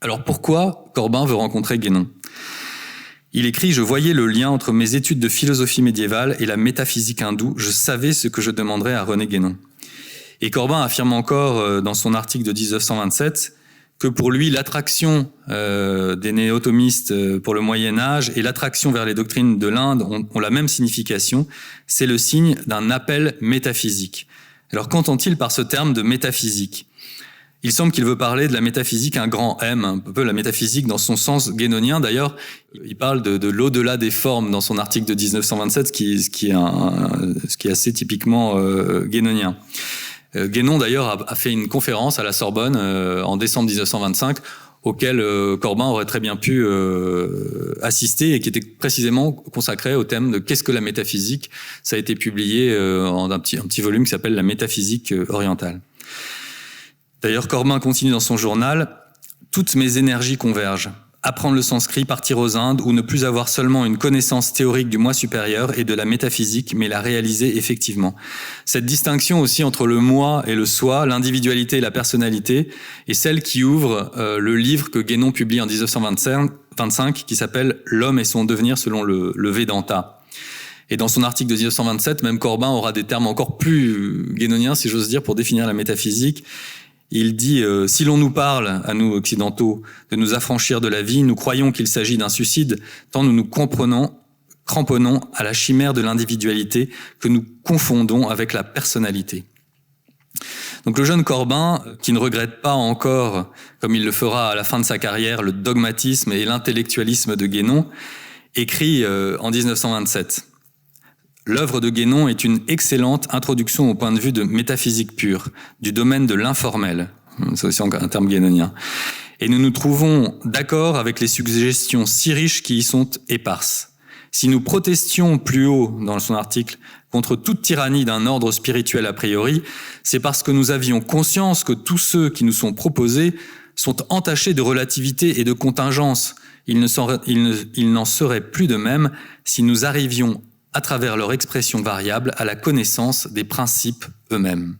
Alors pourquoi Corbin veut rencontrer Guénon ? Il écrit « Je voyais le lien entre mes études de philosophie médiévale et la métaphysique hindoue. Je savais ce que je demanderais à René Guénon. » Et Corbin affirme encore dans son article de 1927 que pour lui, l'attraction des néo-thomistes pour le Moyen-Âge et l'attraction vers les doctrines de l'Inde ont la même signification. C'est le signe d'un appel métaphysique. Alors qu'entend-il par ce terme de métaphysique ? Il semble qu'il veut parler de la métaphysique, un grand M, un peu la métaphysique dans son sens guénonien. D'ailleurs, il parle de l'au-delà des formes dans son article de 1927, ce qui est assez typiquement guénonien. Guénon, d'ailleurs, a fait une conférence à la Sorbonne en décembre 1925, auquel Corbin aurait très bien pu assister et qui était précisément consacré au thème de qu'est-ce que la métaphysique. Ça a été publié en un petit volume qui s'appelle La métaphysique orientale. D'ailleurs, Corbin continue dans son journal « Toutes mes énergies convergent. Apprendre le sanskrit, partir aux Indes, ou ne plus avoir seulement une connaissance théorique du moi supérieur et de la métaphysique, mais la réaliser effectivement. Cette distinction aussi entre le moi et le soi, l'individualité et la personnalité, est celle qui ouvre le livre que Guénon publie en 1925, qui s'appelle « L'homme et son devenir selon le Vedanta ». Et dans son article de 1927, même Corbin aura des termes encore plus guénoniens, si j'ose dire, pour définir la métaphysique. Il dit « Si l'on nous parle, à nous occidentaux, de nous affranchir de la vie, nous croyons qu'il s'agit d'un suicide, tant nous nous cramponnons à la chimère de l'individualité que nous confondons avec la personnalité. » Donc le jeune Corbin, qui ne regrette pas encore, comme il le fera à la fin de sa carrière, le dogmatisme et l'intellectualisme de Guénon, écrit en 1927 « L'œuvre de Guénon est une excellente introduction au point de vue de métaphysique pure, du domaine de l'informel. » C'est aussi un terme guénonien. « Et nous nous trouvons d'accord avec les suggestions si riches qui y sont éparses. Si nous protestions plus haut, dans son article, contre toute tyrannie d'un ordre spirituel a priori, c'est parce que nous avions conscience que tous ceux qui nous sont proposés sont entachés de relativité et de contingence. Il n'en serait plus de même si nous arrivions à travers leur expression variable, à la connaissance des principes eux-mêmes. »